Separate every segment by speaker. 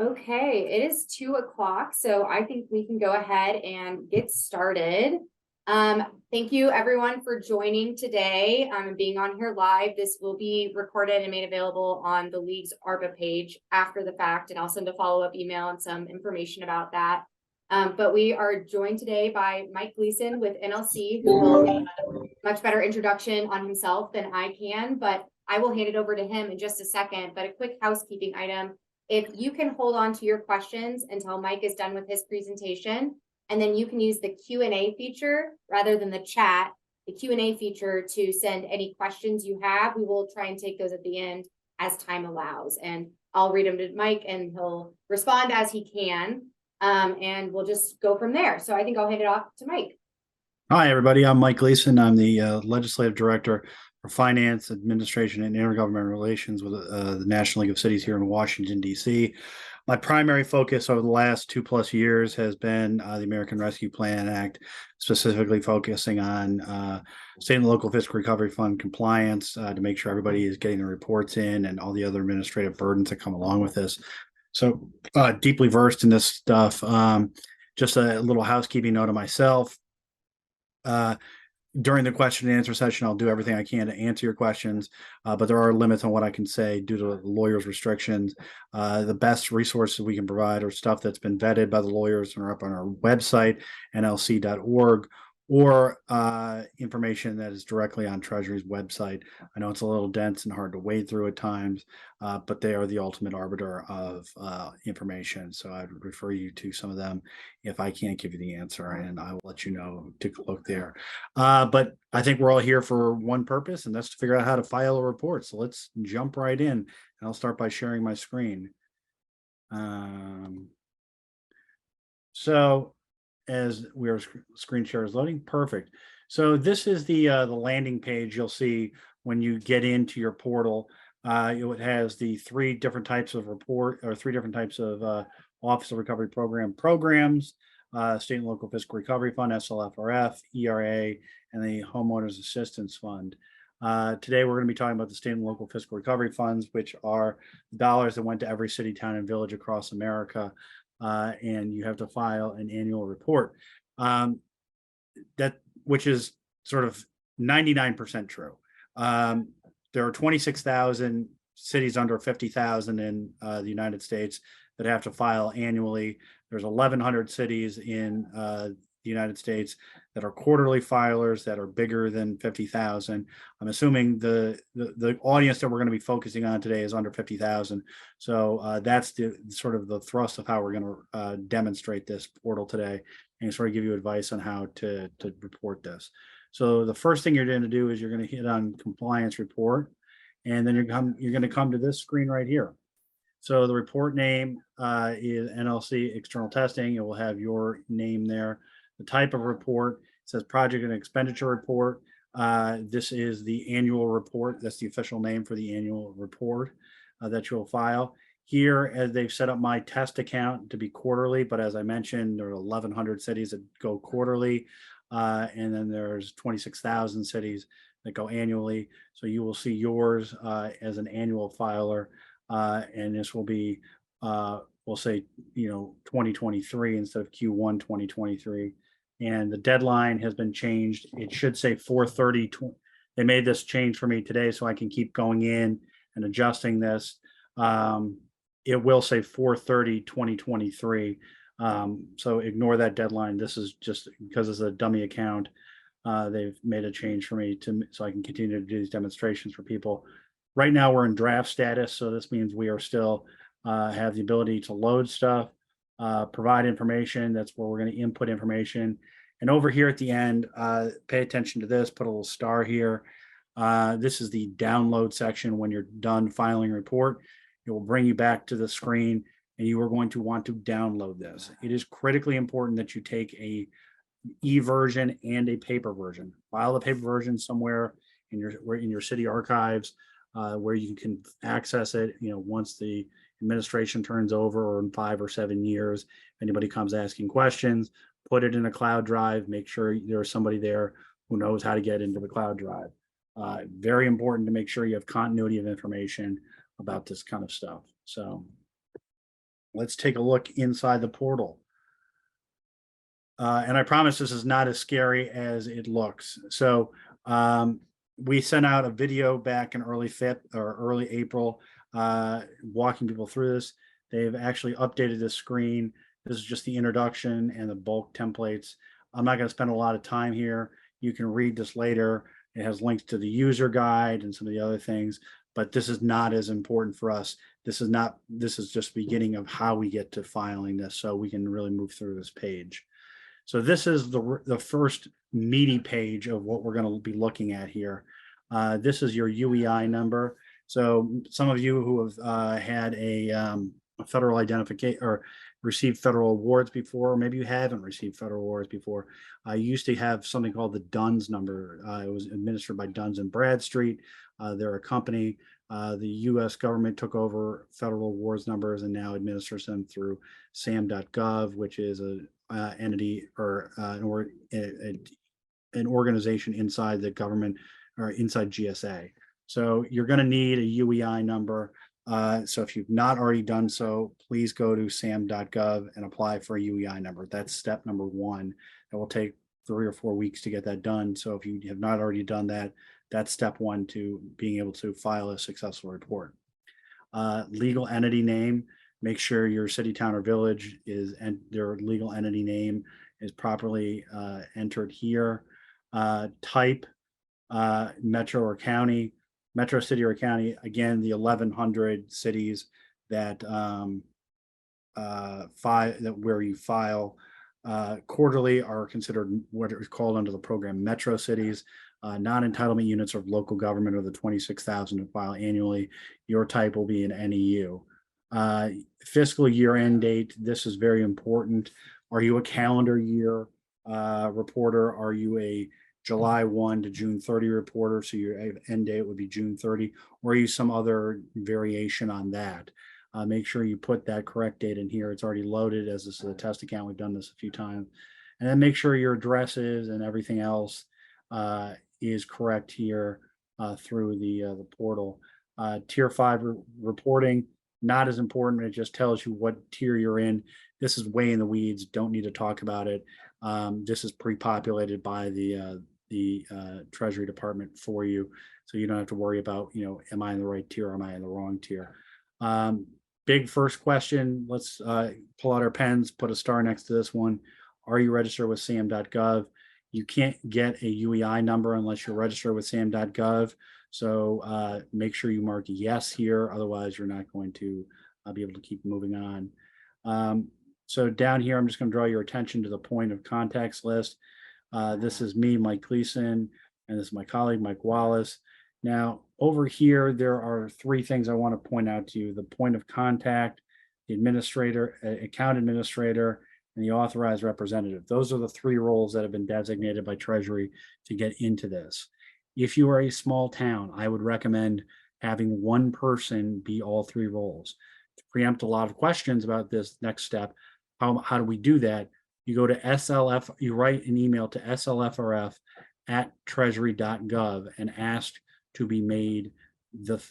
Speaker 1: Okay, it is 2 o'clock, so I think we can go ahead and get started. Thank you everyone for joining today and being on here live. This will be recorded and made available on the League's ARPA page after the fact, and I'll send a follow-up email and some information about that. But we are joined today by Mike Gleason with NLC, who will give a much better introduction on himself than I can, but I will hand it over to him in just a second. But a quick housekeeping item. If you can hold on to your questions until Mike is done with his presentation, and then you can use the Q&A feature rather than the chat, the Q&A feature to send any questions you have. We will try and take those at the end as time allows. And I'll read them to Mike and he'll respond as he can. And we'll just go from there. So I think I'll hand it off to Mike.
Speaker 2: Hi, everybody. I'm Mike Gleason. I'm the Legislative Director for Finance, Administration, and Intergovernmental Relations with the National League of Cities here in Washington, D.C. My primary focus over the last 2+ years has been the American Rescue Plan Act, specifically focusing on state and local fiscal recovery fund compliance to make sure everybody is getting the reports in and all the other administrative burdens that come along with this. So deeply versed in this stuff. Just a little housekeeping note of myself. During the question and answer session, I'll do everything I can to answer your questions, but there are limits on what I can say due to lawyers' restrictions. The best resources we can provide are stuff that's been vetted by the lawyers and are up on our website, nlc.org, or information that is directly on Treasury's website. I know it's a little dense and hard to wade through at times, but they are the ultimate arbiter of information. So I'd refer you to some of them if I can't give you the answer, and I will let you know to look there. But I think we're all here for one purpose, and that's to figure out how to file a report. So let's jump right in, and I'll start by sharing my screen. So as we are screen share is loading, perfect. So this is the landing page you'll see when you get into your portal. It has the three different types of report, or three different types of Office of Recovery Program programs: State and Local Fiscal Recovery Fund, SLFRF, ERA, and the Homeowners Assistance Fund. Today we're going to be talking about the State and Local Fiscal Recovery Funds, which are dollars that went to every city, town, and village across America. And you have to file an annual report, which is sort of 99% true. There are 26,000 cities under 50,000 in the United States that have to file annually. There's 1,100 cities in the United States that are quarterly filers that are bigger than 50,000. I'm assuming the audience that we're going to be focusing on today is under 50,000. So that's the sort of the thrust of how we're going to demonstrate this portal today and sort of give you advice on how to report this. So the first thing you're going to do is you're going to hit on compliance report, and then you're going to come to this screen right here. So the report name is NLC External Testing. It will have your name there. The type of report says Project and Expenditure Report. This is the annual report. That's the official name for the annual report that you'll file. Here, as they've set up my test account to be quarterly, but as I mentioned, there are 1,100 cities that go quarterly, and then there's 26,000 cities that go annually. So you will see yours as an annual filer, and this will be, we'll say, 2023 instead of Q1 2023. And the deadline has been changed. It should say 4/30. They made this change for me today so I can keep going in and adjusting this. It will say 4/30/2023. So ignore that deadline. This is just because it's a dummy account. They've made a change for me so I can continue to do these demonstrations for people. Right now we're in draft status, so this means we are still have the ability to load stuff, provide information. That's where we're going to input information. And over here at the end, pay attention to this, put a little star here. This is the download section. When you're done filing a report, it will bring you back to the screen, and you are going to want to download this. It is critically important that you take a e-version and a paper version. File the paper version somewhere in your city archives, where you can access it, once the administration turns over, or in 5 or 7 years. If anybody comes asking questions, put it in a cloud drive. Make sure there's somebody there who knows how to get into the cloud drive. Very important to make sure you have continuity of information about this kind of stuff. So let's take a look inside the portal. And I promise this is not as scary as it looks. So we sent out a video back in early April, walking people through this. They've actually updated the screen. This is just the introduction and the bulk templates. I'm not going to spend a lot of time here. You can read this later. It has links to the user guide and some of the other things, but this is not as important for us. This is just the beginning of how we get to filing this, so we can really move through this page. So this is the first meaty page of what we're going to be looking at here. This is your UEI number. So some of you who have had a federal identification or received federal awards before, or maybe you haven't received federal awards before. I used to have something called the Duns number. It was administered by Duns and Bradstreet. They're a company. The U.S. government took over federal awards numbers and now administers them through sam.gov, which is a entity or an organization inside the government or inside GSA. So you're going to need a UEI number. So if you've not already done so, please go to sam.gov and apply for a UEI number. That's step number one. It will take 3 or 4 weeks to get that done. So if you have not already done that, that's step one to being able to file a successful report. Legal entity name. Make sure your city, town, or village is and their legal entity name is properly entered here. Type, metro or county, metro, city, or county. Again, the 1,100 cities that where you file quarterly are considered what is called under the program metro cities. Non-entitlement units of local government are the 26,000 to file annually. Your type will be an NEU. Fiscal year end date. This is very important. Are you a calendar year reporter? Are you a July 1 to June 30 reporter? So your end date would be June 30, or are you some other variation on that? Make sure you put that correct date in here. It's already loaded as this is a test account. We've done this a few times. And then make sure your addresses and everything else is correct here through the portal. Tier 5 reporting, not as important. It just tells you what tier you're in. This is way in the weeds. Don't need to talk about it. This is pre-populated by the Treasury Department for you, so you don't have to worry about, am I in the right tier or am I in the wrong tier? Big first question. Let's pull out our pens, put a star next to this one. Are you registered with sam.gov? You can't get a UEI number unless you're registered with sam.gov. So make sure you mark yes here. Otherwise, you're not going to be able to keep moving on. So down here, I'm just going to draw your attention to the point of contacts list. This is me, Mike Gleason, and this is my colleague, Mike Wallace. Now, over here, there are 3 things I want to point out to you: the point of contact, the administrator, account administrator, and the authorized representative. Those are the 3 roles that have been designated by Treasury to get into this. If you are a small town, I would recommend having one person be all 3 roles. To preempt a lot of questions about this next step, how do we do that? You go to SLF, you write an email to slfrf@treasury.gov and ask to be made the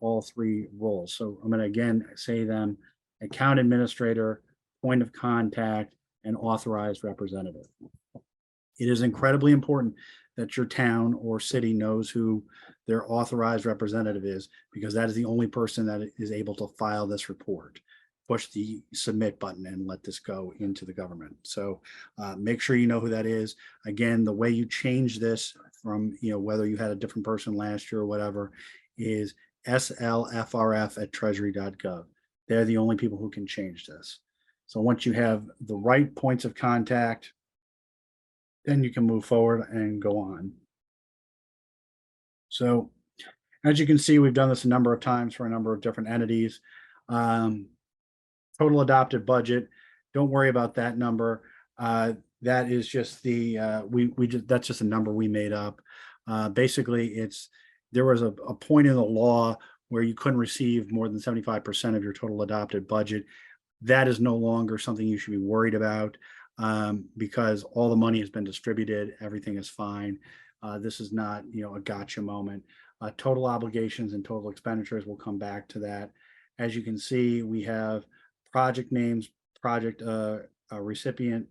Speaker 2: all 3 roles. So I'm going to again say them: account administrator, point of contact, and authorized representative. It is incredibly important that your town or city knows who their authorized representative is, because that is the only person that is able to file this report. Push the submit button and let this go into the government. So make sure you know who that is. Again, the way you change this from, whether you had a different person last year or whatever, is slfrf@treasury.gov. They're the only people who can change this. So once you have the right points of contact, then you can move forward and go on. So as you can see, we've done this a number of times for a number of different entities. Total adopted budget. Don't worry about that number. That is just that's just a number we made up. Basically, there was a point in the law where you couldn't receive more than 75% of your total adopted budget. That is no longer something you should be worried about, because all the money has been distributed. Everything is fine. This is not, a gotcha moment. Total obligations and total expenditures, we'll come back to that. As you can see, we have project names, project recipient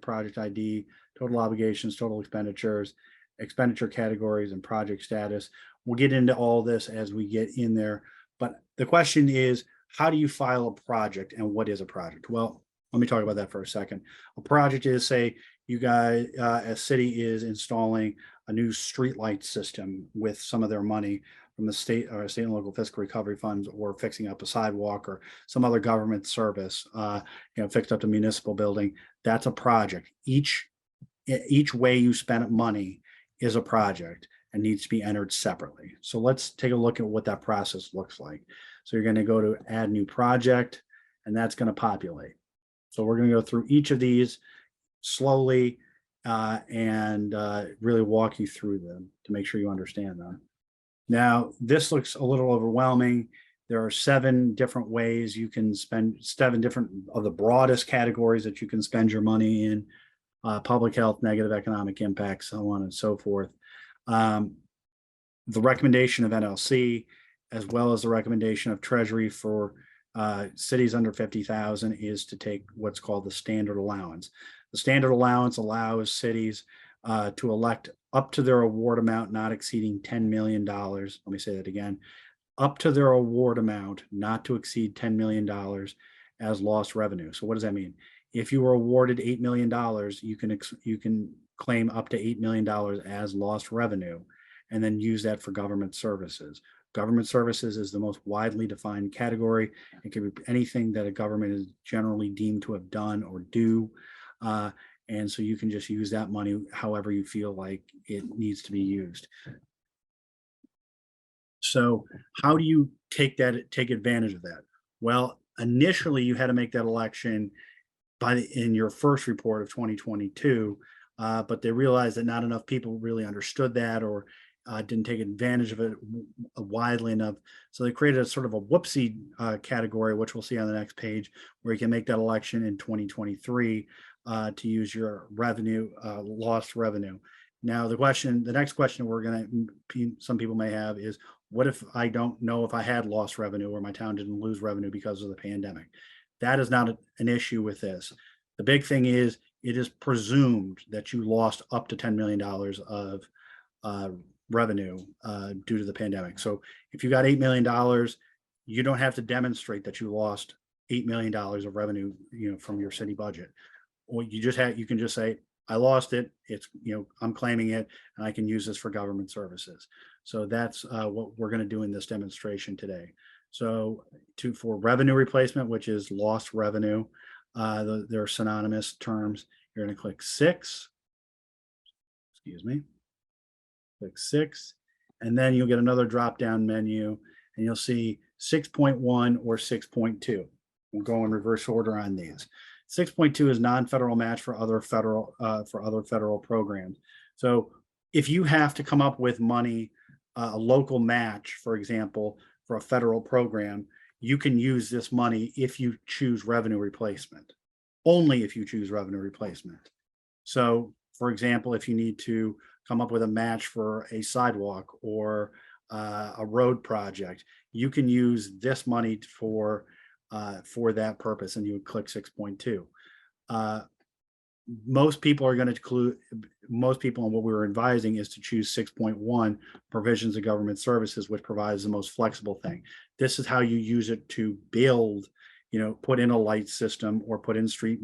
Speaker 2: project ID, total obligations, total expenditures, expenditure categories, and project status. We'll get into all this as we get in there. But the question is, how do you file a project and what is a project? Well, let me talk about that for a second. A project is, say, you guys, a city is installing a new streetlight system with some of their money from the state or state and local fiscal recovery funds, or fixing up a sidewalk or some other government service, fixed up the municipal building. That's a project. Each way you spend money is a project and needs to be entered separately. So let's take a look at what that process looks like. So you're going to go to add new project, and that's going to populate. So we're going to go through each of these slowly and really walk you through them to make sure you understand them. Now, this looks a little overwhelming. There are 7 different ways you can spend, 7 different of the broadest categories that you can spend your money in: public health, negative economic impacts, so on and so forth. The recommendation of NLC, as well as the recommendation of Treasury for cities under 50,000, is to take what's called the standard allowance. The standard allowance allows cities to elect up to their award amount not exceeding $10 million. Let me say that again. Up to their award amount not to exceed $10 million as lost revenue. So what does that mean? If you were awarded $8 million, you can claim up to $8 million as lost revenue, and then use that for government services. Government services is the most widely defined category. It can be anything that a government is generally deemed to have done or do. And so you can just use that money however you feel like it needs to be used. So how do you take advantage of that? Well, initially you had to make that election in your first report of 2022, but they realized that not enough people really understood that, or didn't take advantage of it widely enough. So they created a sort of a whoopsie category, which we'll see on the next page, where you can make that election in 2023 to use your revenue, lost revenue. Now, the next question some people may have is, what if I don't know if I had lost revenue, or my town didn't lose revenue because of the pandemic? That is not an issue with this. The big thing is, it is presumed that you lost up to $10 million of revenue due to the pandemic. So if you got $8 million, you don't have to demonstrate that you lost $8 million of revenue, from your city budget. Or you can just say, I lost it. It's, I'm claiming it, and I can use this for government services. So that's what we're going to do in this demonstration today. So for revenue replacement, which is lost revenue, they're synonymous terms. You're going to click 6. Excuse me. Click 6, and then you'll get another drop-down menu, and you'll see 6.1 or 6.2. We'll go in reverse order on these. 6.2 is non-federal match for other federal programs. So if you have to come up with money, a local match, for example, for a federal program, you can use this money if you choose revenue replacement. Only if you choose revenue replacement. So, for example, if you need to come up with a match for a sidewalk or a road project, you can use this money for that purpose, and you would click 6.2. Most people are going to most people, and what we were advising is to choose 6.1, provisions of government services, which provides the most flexible thing. This is how you use it to build, put in a light system, or put in street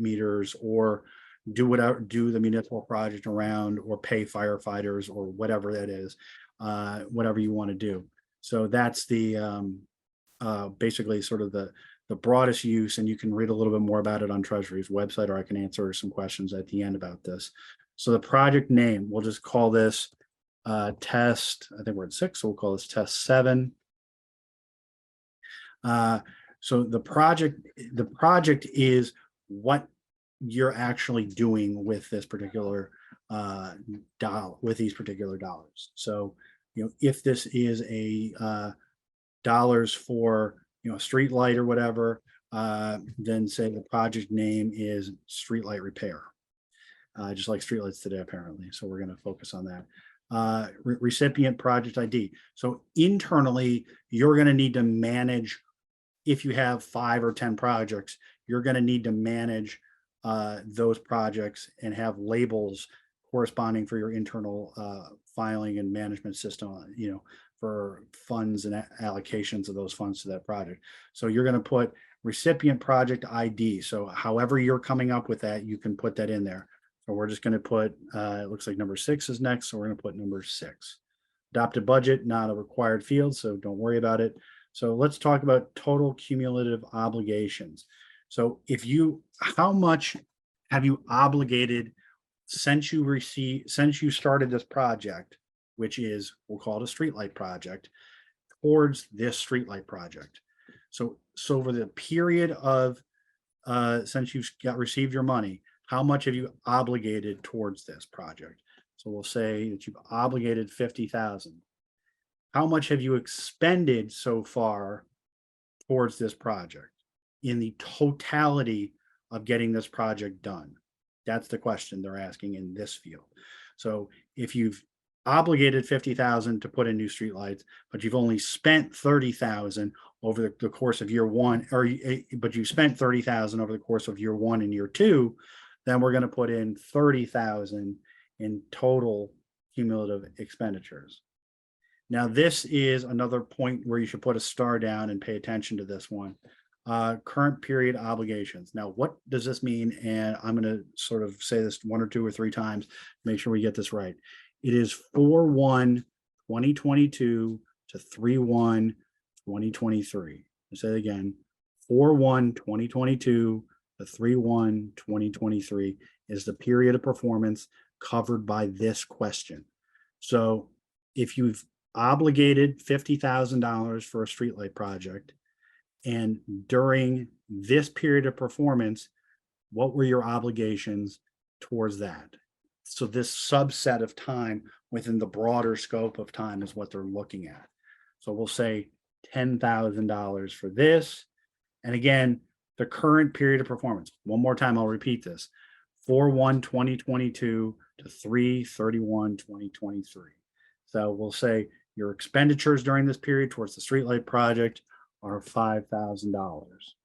Speaker 2: meters, or do the municipal project around, or pay firefighters, or whatever that is, whatever you want to do. So that's the basically sort of the broadest use, and you can read a little bit more about it on Treasury's website, or I can answer some questions at the end about this. So the project name, we'll just call this test. I think we're at 6, so we'll call this test 7. So the project is what you're actually doing with this particular these particular dollars. So, if this is a dollars for a street light or whatever, then say the project name is streetlight repair, just like streetlights today, apparently. So we're going to focus on that. Recipient project ID. So internally, you're going to need to manage if you have 5 or 10 projects, you're going to need to manage those projects and have labels corresponding for your internal filing and management system, for funds and allocations of those funds to that project. So you're going to put recipient project ID. So however you're coming up with that, you can put that in there. So we're just going to put, it looks like number 6 is next. So we're going to put number 6. Adopted budget, not a required field, so don't worry about it. So let's talk about total cumulative obligations. So how much have you obligated since you started this project, which is, we'll call it a streetlight project, towards this streetlight project? So over the period of, since you've received your money, how much have you obligated towards this project? So we'll say that you've obligated 50,000. How much have you expended so far towards this project in the totality of getting this project done? That's the question they're asking in this field. So if you've obligated 50,000 to put in new streetlights, but you've only spent 30,000 over the course of year 1, but you spent 30,000 over the course of year 1 and year 2, then we're going to put in 30,000 in total cumulative expenditures. Now, this is another point where you should put a star down and pay attention to this one. Current period obligations. Now, what does this mean? And I'm going to sort of say this 1 or 2 or 3 times, make sure we get this right. It is 4/1/2022 to 3/1/2023. I'll say it again, 4/1/2022 to 3/1/2023 is the period of performance covered by this question. So if you've obligated $50,000 for a streetlight project, and during this period of performance, what were your obligations towards that? So this subset of time within the broader scope of time is what they're looking at. So we'll say $10,000 for this. And again, the current period of performance. One more time, I'll repeat this. 4/1/2022 to 3/31/2023. So we'll say your expenditures during this period towards the streetlight project are $5,000.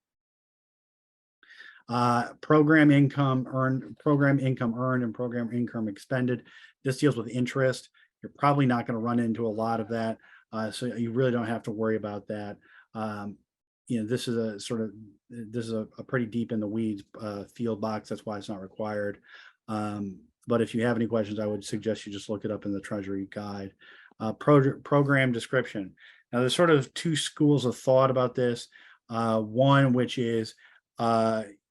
Speaker 2: Program income earned, and program income expended. This deals with interest. You're probably not going to run into a lot of that, so you really don't have to worry about that. This is a pretty deep in the weeds field box. That's why it's not required. But if you have any questions, I would suggest you just look it up in the Treasury guide. Program description. Now, there's sort of 2 schools of thought about this. One, which is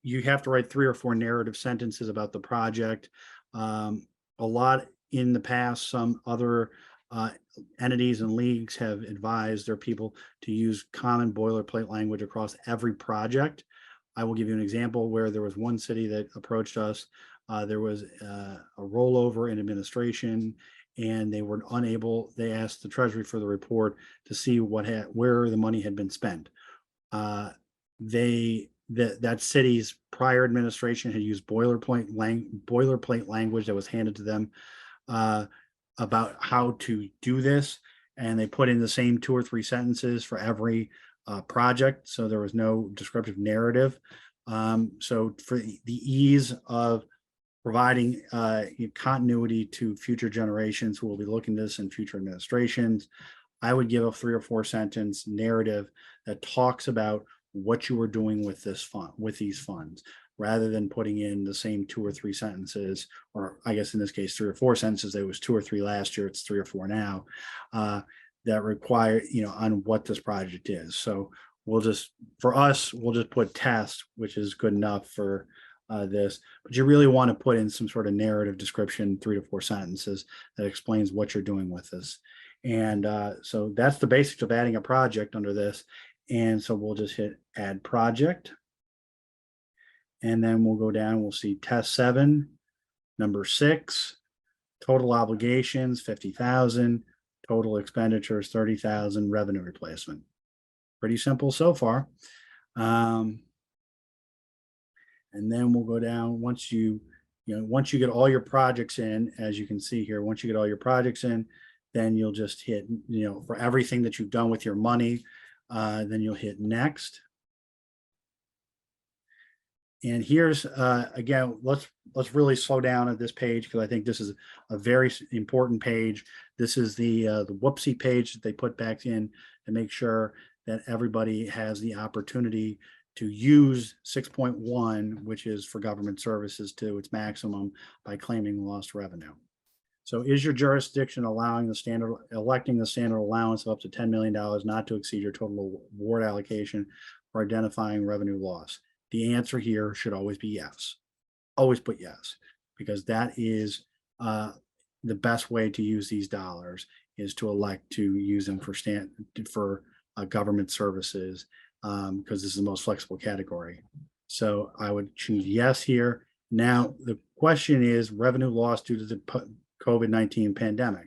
Speaker 2: you have to write 3 or 4 narrative sentences about the project. A lot in the past, some other entities and leagues have advised their people to use common boilerplate language across every project. I will give you an example where there was one city that approached us. There was a rollover in administration, and they were unable. They asked the Treasury for the report to see where the money had been spent. That city's prior administration had used boilerplate language that was handed to them about how to do this, and they put in the same 2 or 3 sentences for every project, so there was no descriptive narrative. So for the ease of providing continuity to future generations who will be looking at this in future administrations, I would give a 3 or 4 sentence narrative that talks about what you were doing with this fund, with these funds, rather than putting in the same 2 or 3 sentences, or I guess in this case 3 or 4 sentences. There was 2 or 3 last year, it's 3 or 4 now, that require, on what this project is. So we'll just put test, which is good enough for this, but you really want to put in some sort of narrative description, 3 to 4 sentences that explains what you're doing with this. And so that's the basics of adding a project under this. And so we'll just hit add project. And then we'll go down, we'll see test 7, number 6, total obligations, 50,000, total expenditures, 30,000, revenue replacement. Pretty simple so far. And then we'll go down once you get all your projects in, as you can see here, once you get all your projects in, then you'll just hit, for everything that you've done with your money, then you'll hit next. And here's, again, let's really slow down at this page because I think this is a very important page. This is the whoopsie page that they put back in to make sure that everybody has the opportunity to use 6.1, which is for government services, to its maximum by claiming lost revenue. So is your jurisdiction electing the standard allowance of up to $10 million not to exceed your total award allocation for identifying revenue loss? The answer here should always be yes. Always put yes, because that is the best way to use these dollars, is to elect to use them for government services, because this is the most flexible category. So I would choose yes here. Now, the question is revenue loss due to the COVID-19 pandemic.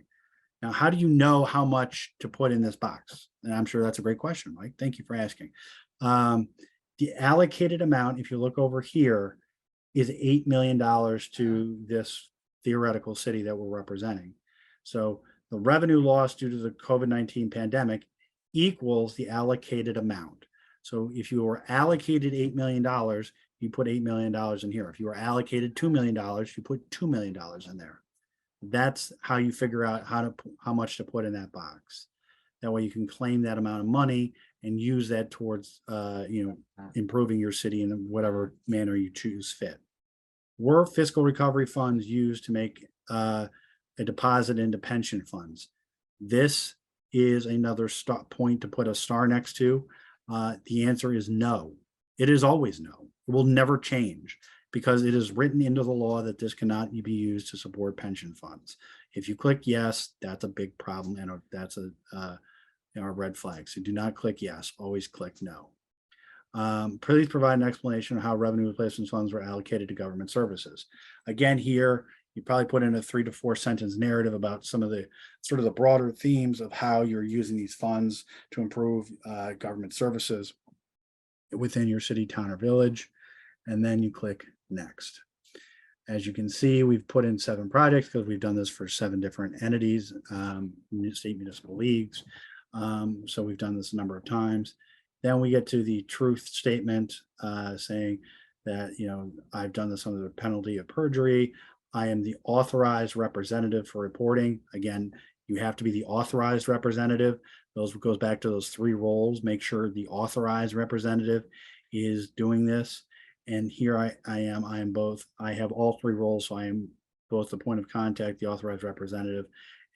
Speaker 2: Now, how do you know how much to put in this box? And I'm sure that's a great question, Mike. Thank you for asking. The allocated amount, if you look over here, is $8 million to this theoretical city that we're representing. So the revenue loss due to the COVID-19 pandemic equals the allocated amount. So if you were allocated $8 million, you put $8 million in here. If you were allocated $2 million, you put $2 million in there. That's how you figure out how much to put in that box. That way you can claim that amount of money and use that towards improving your city in whatever manner you choose fit. Were fiscal recovery funds used to make a deposit into pension funds? This is another point to put a star next to. The answer is no. It is always no. It will never change, because it is written into the law that this cannot be used to support pension funds. If you click yes, that's a big problem, and that's a red flag. So do not click yes, always click no. Please provide an explanation of how revenue replacement funds were allocated to government services. Again, here, you probably put in a 3 to 4 sentence narrative about some of the sort of the broader themes of how you're using these funds to improve government services within your city, town, or village. And then you click next. As you can see, we've put in 7 projects because we've done this for 7 different entities, state municipal leagues. So we've done this a number of times. Then we get to the truth statement saying that, I've done this under the penalty of perjury. I am the authorized representative for reporting. Again, you have to be the authorized representative. Those goes back to those 3 roles. Make sure the authorized representative is doing this. And here I am both. I have all 3 roles. So I am both the point of contact, the authorized representative,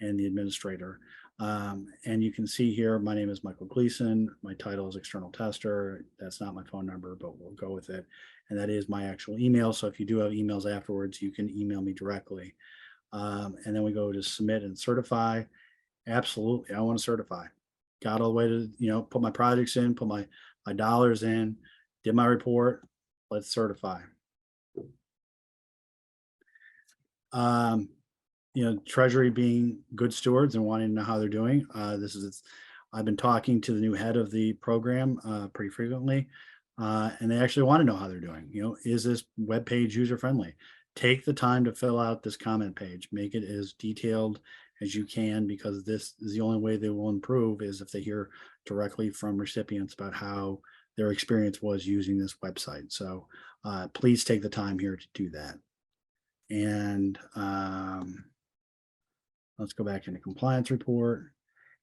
Speaker 2: and the administrator. And you can see here, my name is Michael Gleason. My title is external tester. That's not my phone number, but we'll go with it. And that is my actual email. So if you do have emails afterwards, you can email me directly. And then we go to submit and certify. Absolutely, I want to certify. Got all the way to, put my projects in, put my dollars in, did my report. Let's certify. Treasury being good stewards and wanting to know how they're doing. I've been talking to the new head of the program pretty frequently, and they actually want to know how they're doing. Is this web page user friendly? Take the time to fill out this comment page. Make it as detailed as you can, because this is the only way they will improve, is if they hear directly from recipients about how their experience was using this website. So please take the time here to do that. And let's go back into compliance report.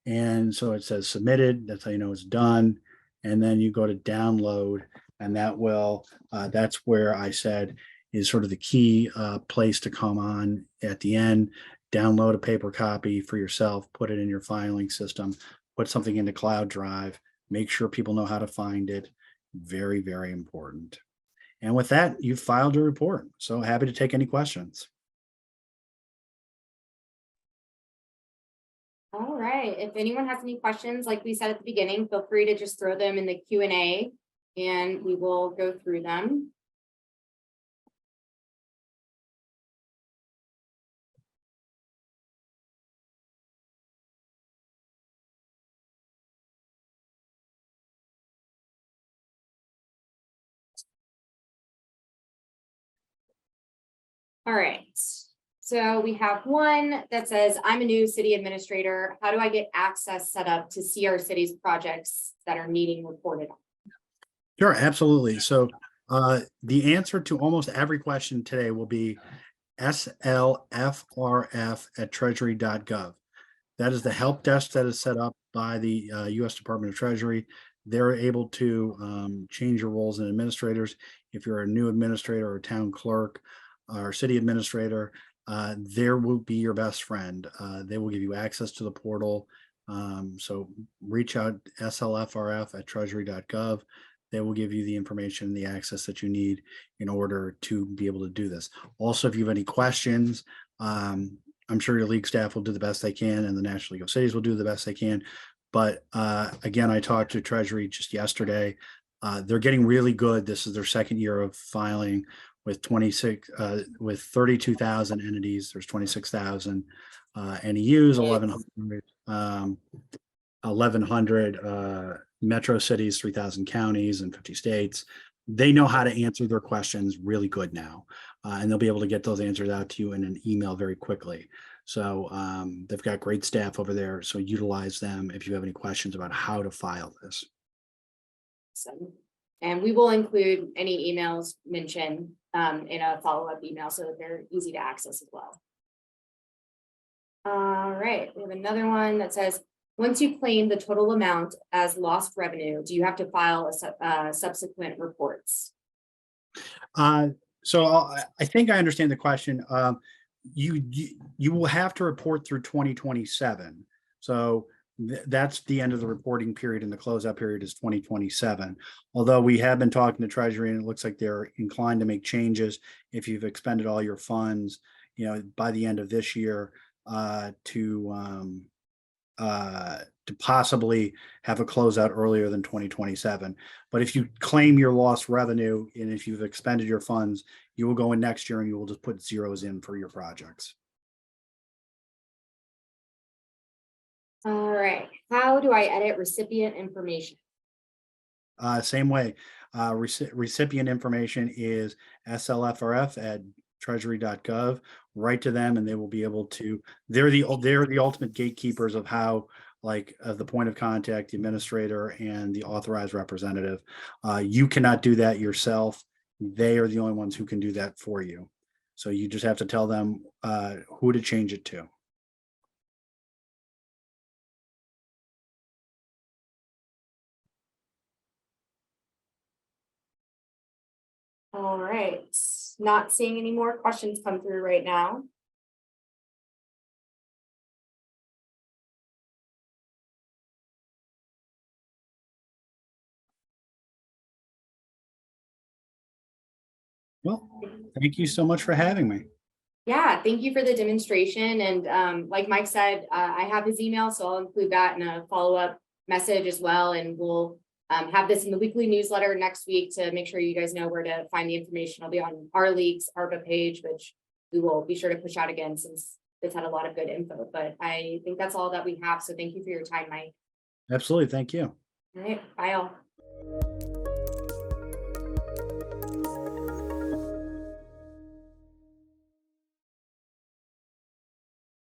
Speaker 2: And so it says submitted. That's how you know it's done. And then you go to download, and that's where I said is sort of the key place to come on at the end. Download a paper copy for yourself, put it in your filing system, put something into Cloud Drive, make sure people know how to find it. Very, very important. And with that, you've filed your report. So happy to take any questions.
Speaker 1: All right. If anyone has any questions, like we said at the beginning, feel free to just throw them in the Q&A and we will go through them. All right. So we have one that says, I'm a new city administrator. How do I get access set up to see our city's projects that are needing reported on?
Speaker 2: Sure, absolutely. So The answer to almost every question today will be slfrf@treasury.gov. That is the help desk that is set up by the U.S. Department of Treasury. They're able to change your roles in administrators. If you're a new administrator or town clerk or city administrator, there will be your best friend. They will give you access to the portal. So reach out slfrf@treasury.gov. They will give you the information, the access that you need in order to be able to do this. Also, if you have any questions, I'm sure your league staff will do the best they can, and the National League of Cities will do the best they can. But again, I talked to Treasury just yesterday. They're getting really good. This is their second year of filing with 32,000 entities. There's 26,000 NEUs, 1,100 metro cities, 3,000 counties, and 50 states. They know how to answer their questions really good now, and they'll be able to get those answers out to you in an email very quickly. So they've got great staff over there. So utilize them if you have any questions about how to file this.
Speaker 1: And we will include any emails mentioned in a follow-up email so that they're easy to access as well. All right, we have another one that says, once you claim the total amount as lost revenue, do you have to file a subsequent reports?
Speaker 2: So I think I understand the question. You will have to report through 2027. So that's the end of the reporting period, and the closeout period is 2027. Although we have been talking to Treasury, and it looks like they're inclined to make changes if you've expended all your funds, by the end of this year, to possibly have a closeout earlier than 2027. But if you claim your lost revenue and if you've expended your funds, you will go in next year and you will just put zeros in for your projects.
Speaker 1: All right, how do I edit recipient information?
Speaker 2: Same way. Recipient information is slfrf@treasury.gov. Write to them and they will be able to, they're the ultimate gatekeepers of how, of the point of contact, the administrator, and the authorized representative. You cannot do that yourself. They are the only ones who can do that for you. So you just have to tell them who to change it to.
Speaker 1: All right, not seeing any more questions come through right now.
Speaker 2: Well, thank you so much for having me.
Speaker 1: Yeah, thank you for the demonstration. And like Mike said, I have his email, so I'll include that in a follow-up message as well. And we'll have this in the weekly newsletter next week to make sure you guys know where to find the information. I'll be on our league's ARPA page, which we will be sure to push out again since it's had a lot of good info. But I think that's all that we have. So thank you for your time, Mike.
Speaker 2: Absolutely. Thank you.
Speaker 1: All right, bye all.